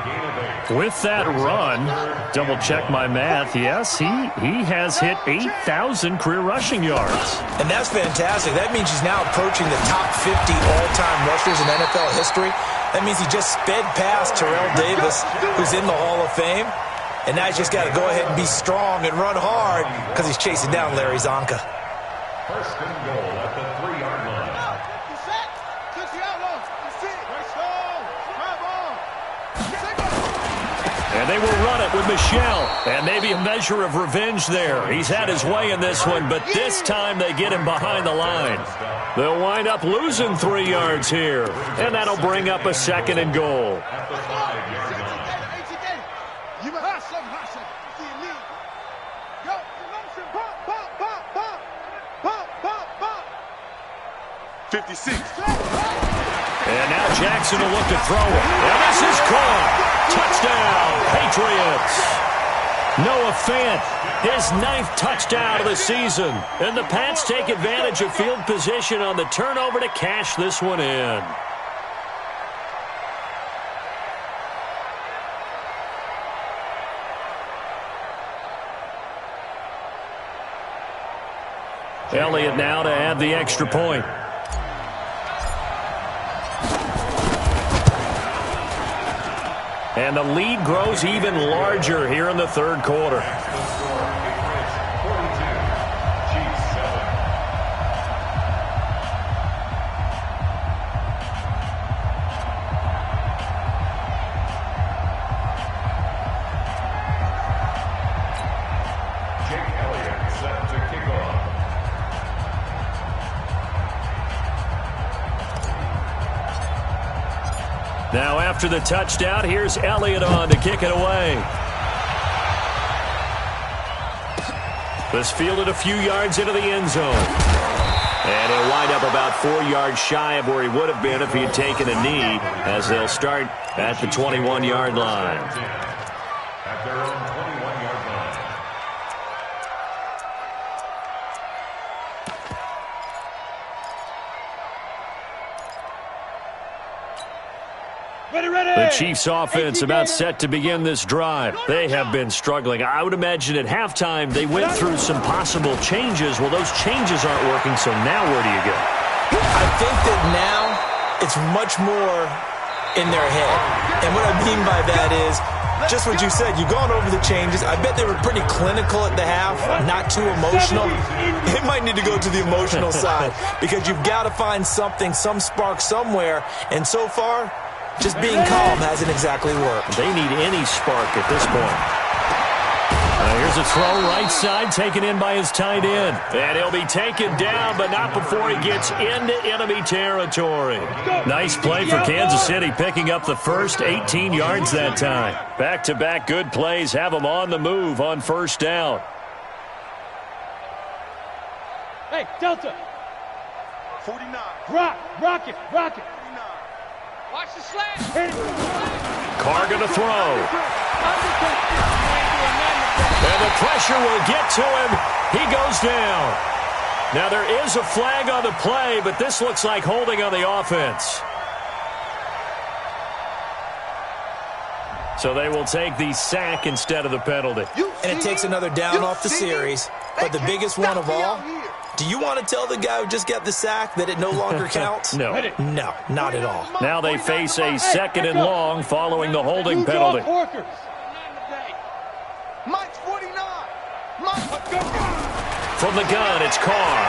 Speaker 7: With that run, double-check my math, yes, he has hit 8,000 career rushing yards.
Speaker 9: And that's fantastic. That means he's now approaching the top 50 all-time rushers in NFL history. That means he just sped past Terrell Davis, who's in the Hall of Fame. And now he's just got to go ahead and be strong and run hard because he's chasing down Larry Zonka.
Speaker 10: 1st and goal at the 3-yard line.
Speaker 7: And they will run it with Michel. And maybe a measure of revenge there. He's had his way in this one, but this time they get him behind the line. They'll wind up losing 3 yards here. And that'll bring up a 2nd and goal.
Speaker 3: 56.
Speaker 7: And now Jackson will look to throw it. And this is caught. Touchdown, Patriots. Noah Fant, his 9th touchdown of the season. And the Pats take advantage of field position on the turnover to cash this one in. Elliott now to add the extra point. And the lead grows even larger here in the 3rd quarter. Now after the touchdown, here's Elliott on to kick it away. This fielded a few yards into the end zone. And he'll wind up about 4 yards shy of where he would have been if he had taken a knee, as they'll start at the 21-yard line.
Speaker 10: At their own 21-yard line.
Speaker 7: The Chiefs' offense about set to begin this drive. They have been struggling. I would imagine at halftime they went through some possible changes. Well, those changes aren't working, so now where do you go?
Speaker 9: I think that now it's much more in their head. And what I mean by that is just what you said. You've gone over the changes. I bet they were pretty clinical at the half, not too emotional. They might need to go to the emotional side because you've got to find something, some spark somewhere. And so far, just being calm hasn't exactly worked.
Speaker 7: They need any spark at this point. Here's a throw right side taken in by his tight end. And he'll be taken down, but not before he gets into enemy territory. Nice play for Kansas City, picking up the first 18 yards that time. Back-to-back good plays have them on the move on first down.
Speaker 8: Hey, Delta.
Speaker 3: 49.
Speaker 8: Rock it.
Speaker 11: Watch the slant.
Speaker 7: Carr going to throw. And the pressure will get to him. He goes down. Now there is a flag on the play, but this looks like holding on the offense. So they will take the sack instead of the penalty.
Speaker 9: And it takes another down off the series. But the biggest one of all, do you want to tell the guy who just got the sack that it no longer counts?
Speaker 7: No.
Speaker 9: No, not at all.
Speaker 7: Now they face a second and long following the holding penalty.
Speaker 3: Mike's 49.
Speaker 7: From the gun, it's Carr.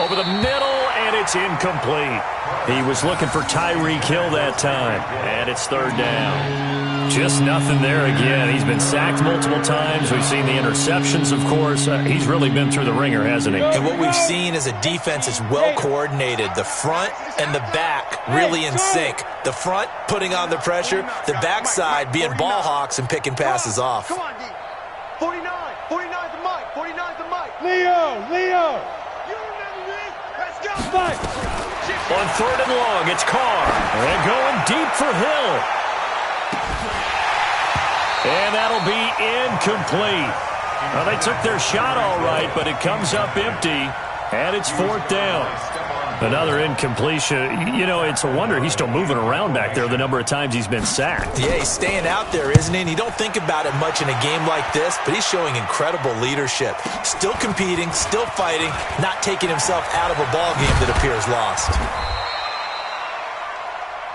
Speaker 7: Over the middle, and it's incomplete. He was looking for Tyreek Hill that time, and it's third down. Just nothing there again. He's been sacked multiple times. We've seen the interceptions, of course. He's really been through the ringer, hasn't he?
Speaker 9: And what we've seen is a defense that's well coordinated. The front and the back really in sync. The front putting on the pressure, the backside being ball hawks and picking passes off.
Speaker 3: Come on, D. 49. 49's the Mike. 49's the Mike.
Speaker 8: Leo.
Speaker 3: You remember this? Let's go.
Speaker 8: Mike.
Speaker 7: On third and long, it's Carr. And going deep for Hill. And that'll be incomplete. Well, they took their shot all right, but it comes up empty, and it's fourth down. Another incompletion. You know, it's a wonder he's still moving around back there the number of times he's been sacked.
Speaker 9: Yeah, he's staying out there, isn't he? And you don't think about it much in a game like this, but he's showing incredible leadership. Still competing, still fighting, not taking himself out of a ball game that appears lost.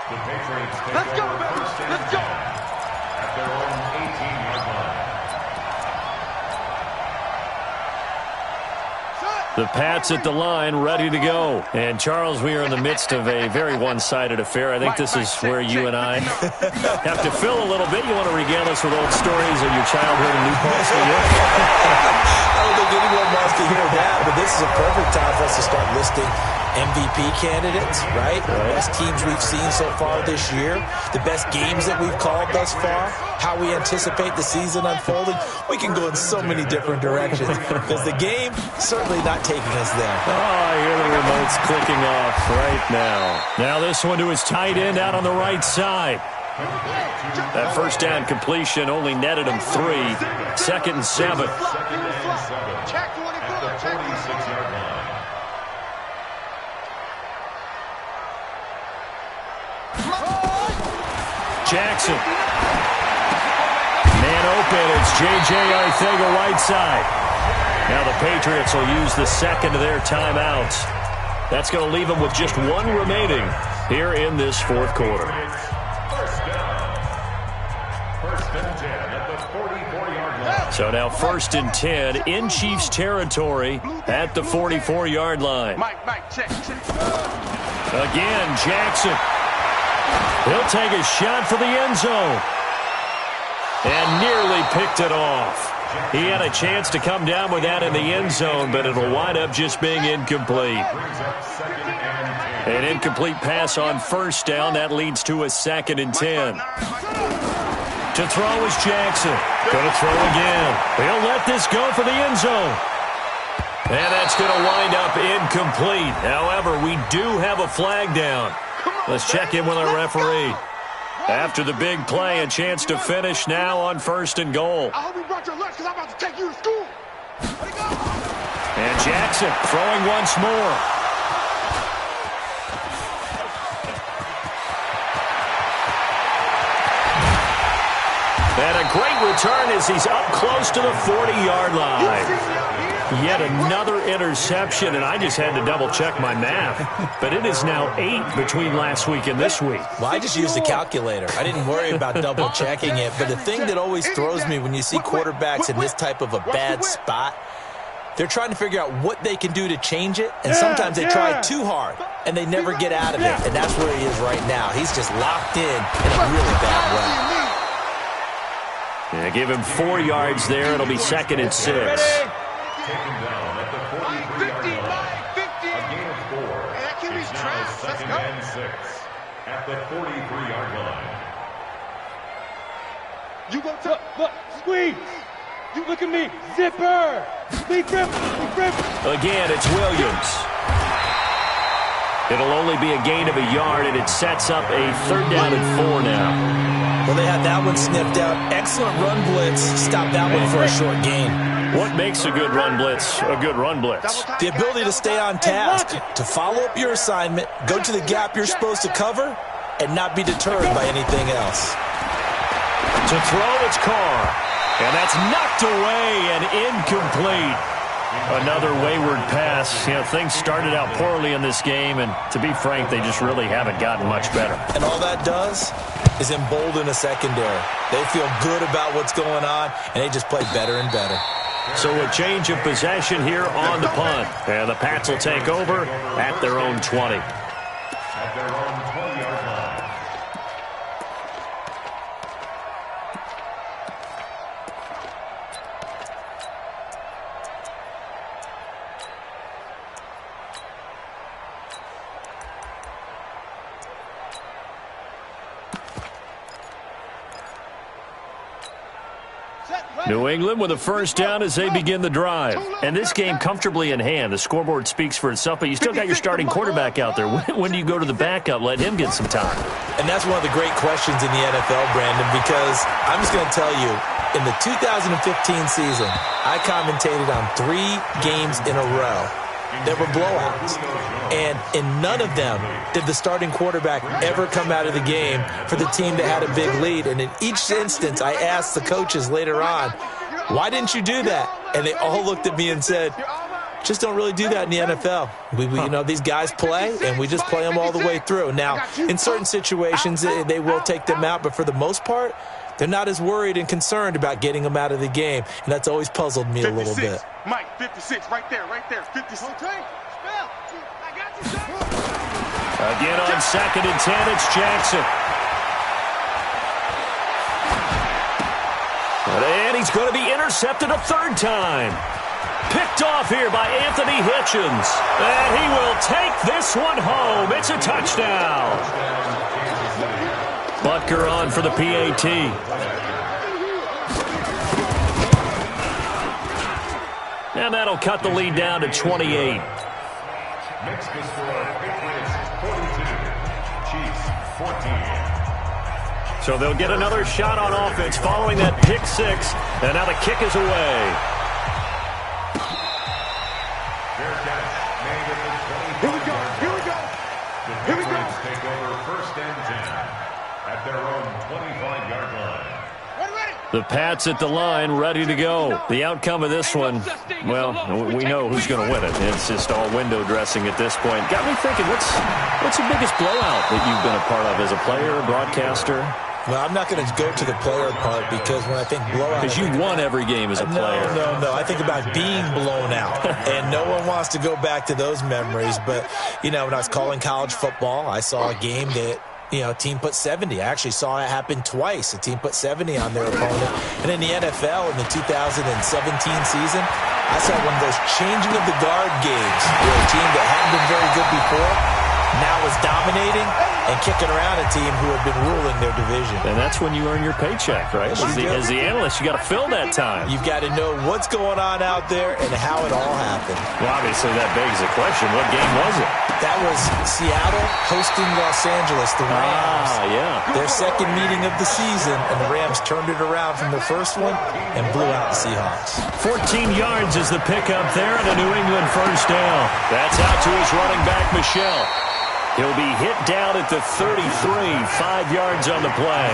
Speaker 10: The Patriots take
Speaker 3: Let's go,
Speaker 10: over
Speaker 3: baby.
Speaker 10: first and
Speaker 3: Let's go.
Speaker 10: 10 at their own 18-yard line.
Speaker 7: The Pats at the line, ready to go. And, Charles, we are in the midst of a very one-sided affair. I think this is where you and I have to fill a little bit. You want to regale us with old stories of your childhood in New Paltz, New York?
Speaker 9: I don't think anyone wants to hear that, but this is a perfect time for us to start listing MVP candidates, right? The best teams we've seen so far this year, the best games that we've called thus far, how we anticipate the season unfolding. We can go in so many different directions because the game certainly not taking us there.
Speaker 7: Oh, I hear the remotes clicking off right now. Now this one to his tight end out on the right side. That first down completion only netted him 3. 2nd and 7.
Speaker 3: Check 24.
Speaker 10: At the 46-yard line.
Speaker 7: Jackson. Man open. It's J.J. Arcega right side. Now the Patriots will use the second of their timeouts. That's going to leave them with just one remaining here in this fourth quarter.
Speaker 10: First down. First and 10 at the 44-yard line.
Speaker 7: So now first and 10 in Chiefs territory at the 44-yard line.
Speaker 3: Mike, check.
Speaker 7: Again, Jackson. He'll take a shot for the end zone. And nearly picked it off. He had a chance to come down with that in the end zone, but it'll wind up just being incomplete. An incomplete pass on first down. That leads to a 2nd and 10. To throw is Jackson. Going to throw again. He'll let this go for the end zone. And that's going to wind up incomplete. However, we do have a flag down. Let's check in with our referee. After the big play, a chance to finish now on 1st and goal.
Speaker 8: I hope you brought your lunch because I'm about to take you to school.
Speaker 7: And Jackson throwing once more. And a great return as he's up close to the 40-yard line. Yet another interception, and I just had to double-check my math. But it is now 8 between last week and this week.
Speaker 9: Well, I just used a calculator. I didn't worry about double-checking it. But the thing that always throws me when you see quarterbacks in this type of a bad spot, they're trying to figure out what they can do to change it, and sometimes they try too hard, and they never get out of it. And that's where he is right now. He's just locked in a really bad way.
Speaker 7: Yeah, give him 4 yards there. It'll be 2nd and 6.
Speaker 10: Taken down at the 43-yard line. A gain of 4. It's now 2nd and 6 at the 43-yard line.
Speaker 8: You go to look, squeeze. You look at me, zipper. Big rip.
Speaker 7: Again, it's Williams. It'll only be a gain of a yard, and it sets up a 3rd down and 4 now.
Speaker 9: Well, they had that one sniffed out. Excellent run blitz. Stop that one for a short gain.
Speaker 7: What makes a good run blitz a good run blitz?
Speaker 9: The ability to stay on task, to follow up your assignment, go to the gap you're supposed to cover, and not be deterred by anything else.
Speaker 7: To throw, it's Carr. And that's knocked away and incomplete. Another wayward pass. You know, things started out poorly in this game, and to be frank, they just really haven't gotten much better.
Speaker 9: And all that does is embolden a secondary. They feel good about what's going on, and they just play better and better.
Speaker 7: So a change of possession here on the punt. And the Pats will take over at their own 20.
Speaker 10: At their own 20-yard line.
Speaker 7: New England with a 1st down as they begin the drive. And this game comfortably in hand. The scoreboard speaks for itself, but you still got your starting quarterback out there. When do you go to the backup? Let him get some time.
Speaker 9: And that's one of the great questions in the NFL, Brandon, because I'm just going to tell you, in the 2015 season, I commentated on 3 games in a row. There were blowouts. And in none of them did the starting quarterback ever come out of the game for the team that had a big lead. And in each instance, I asked the coaches later on, why didn't you do that? And they all looked at me and said, just don't really do that in the NFL. You know, these guys play, and we just play them all the way through. Now, in certain situations, they will take them out, but for the most part, they're not as worried and concerned about getting them out of the game, and that's always puzzled me a little bit.
Speaker 8: Mike, 56, right there, 56. Okay.
Speaker 7: Again on 2nd and 10, it's Jackson. And he's going to be intercepted a 3rd time. Picked off here by Anthony Hitchens. And he will take this one home. It's a touchdown. Butker on for the PAT. And that'll cut the lead down to 28.
Speaker 10: Next is for Patriots 42, Chiefs 14.
Speaker 7: So they'll get another shot on offense following that pick 6. And now the kick is away.
Speaker 10: Fair catch made at the 25-yard line. The Patriots take over 1st and 10 at their own 25-yard line.
Speaker 7: The Pats at the line, ready to go. The outcome of this one, well, we know who's going to win it. It's just all window dressing at this point. Got me thinking, what's the biggest blowout that you've been a part of as a player, broadcaster?
Speaker 9: Well, I'm not going to go to the player part because when I think blowout...
Speaker 7: Because you won every game as a player.
Speaker 9: No. I think about being blown out. And no one wants to go back to those memories. But, you know, when I was calling college football, I saw a game that, you know, a team put 70. I actually saw it happen twice. A team put 70 on their opponent. And in the NFL, in the 2017 season, I saw one of those changing of the guard games where a team that hadn't been very good before now was dominating. and kicking around a team who have been ruling their division.
Speaker 7: And that's when you earn your paycheck, right? As the analyst, you got to fill that time.
Speaker 9: You've got to know what's going on out there and how it all happened.
Speaker 7: Well, obviously, that begs the question, what game was it?
Speaker 9: That was Seattle hosting Los Angeles, the Rams.
Speaker 7: Yeah.
Speaker 9: Their second meeting of the season, and the Rams turned it around from the first one and blew out the Seahawks.
Speaker 7: 14 yards is the pickup there and a New England first down. That's out to his running back, Michel. He'll be hit down at the 33, 5 yards on the play.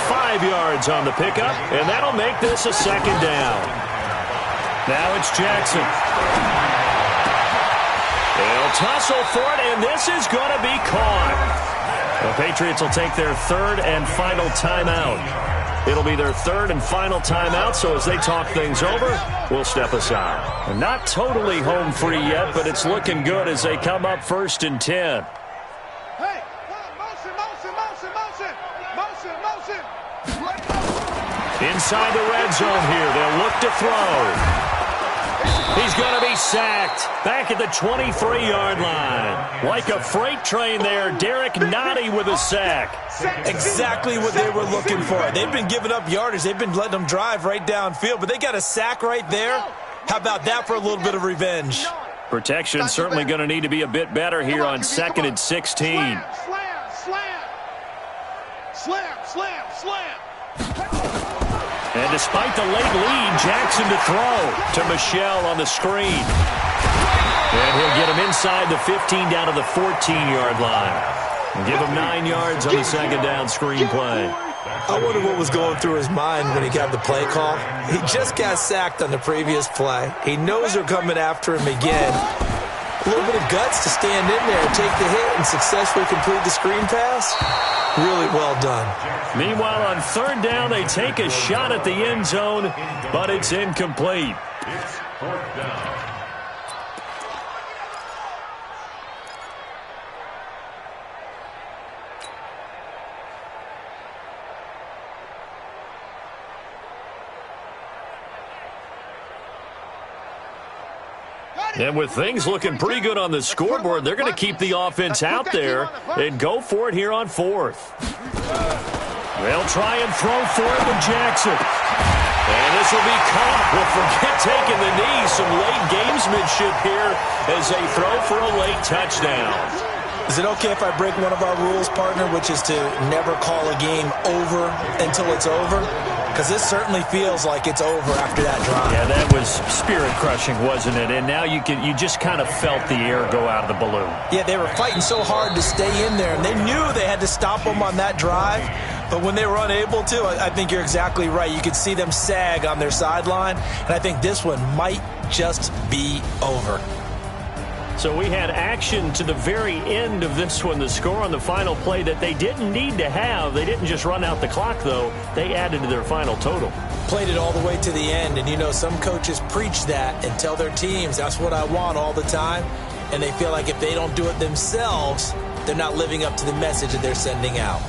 Speaker 7: 5 yards on the pickup, and that'll make this a second down. Now it's Jackson. They'll tussle for it, and this is going to be caught. The Patriots will take their third and final timeout. It'll be their third and final timeout, so as they talk things over, we'll step aside. And not totally home free yet, but it's looking good as they come up 1st and 10.
Speaker 8: Hey, motion.
Speaker 7: Inside the red zone here, they'll look to throw. He's going to be sacked back at the 23-yard line. Like a freight train there, Derek Nottie with a sack.
Speaker 9: Exactly what they were looking for. They've been giving up yardage. They've been letting them drive right downfield, but they got a sack right there. How about that for a little bit of revenge?
Speaker 7: Protection certainly going to need to be a bit better here on 2nd and 16.
Speaker 8: Slam.
Speaker 7: And despite the late lead, Jackson to throw to Michel on the screen. And he'll get him inside the 15 down to the 14-yard line. And give him 9 yards on the second down screen play.
Speaker 9: I wonder what was going through his mind when he got the play call. He just got sacked on the previous play. He knows they're coming after him again. A little bit of guts to stand in there and take the hit and successfully complete the screen pass. Really well done.
Speaker 7: Meanwhile, on 3rd down, they take a shot at the end zone, but it's incomplete.
Speaker 10: It's 4th down.
Speaker 7: And with things looking pretty good on the scoreboard, they're going to keep the offense out there and go for it here on 4th. They'll try and throw for it with Jackson. And this will be caught. Well, forget taking the knee. Some late gamesmanship here as they throw for a late touchdown.
Speaker 9: Is it okay if I break one of our rules, partner, which is to never call a game over until it's over? Because this certainly feels like it's over after that drive.
Speaker 7: Yeah, that was spirit-crushing, wasn't it? And now you just kind of felt the air go out of the balloon.
Speaker 9: Yeah, they were fighting so hard to stay in there, and they knew they had to stop them on that drive. But when they were unable to, I think you're exactly right. You could see them sag on their sideline, and I think this one might just be over.
Speaker 7: So we had action to the very end of this one, the score on the final play that they didn't need to have. They didn't just run out the clock, though. They added to their final total.
Speaker 9: Played it all the way to the end, and you know some coaches preach that and tell their teams, that's what I want all the time, and they feel like if they don't do it themselves, they're not living up to the message that they're sending out.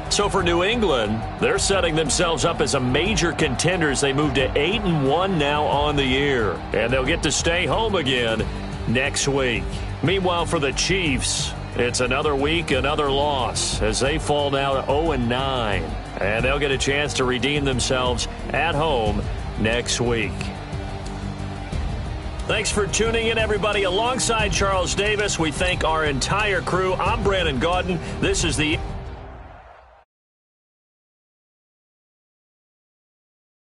Speaker 7: So for New England, they're setting themselves up as a major contender as they move to 8-1 now on the year. And they'll get to stay home again next week. Meanwhile, for the Chiefs, it's another week, another loss as they fall now to 0-9. And they'll get a chance to redeem themselves at home next week. Thanks for tuning in, everybody. Alongside Charles Davis, we thank our entire crew. I'm Brandon Gaudin. This is the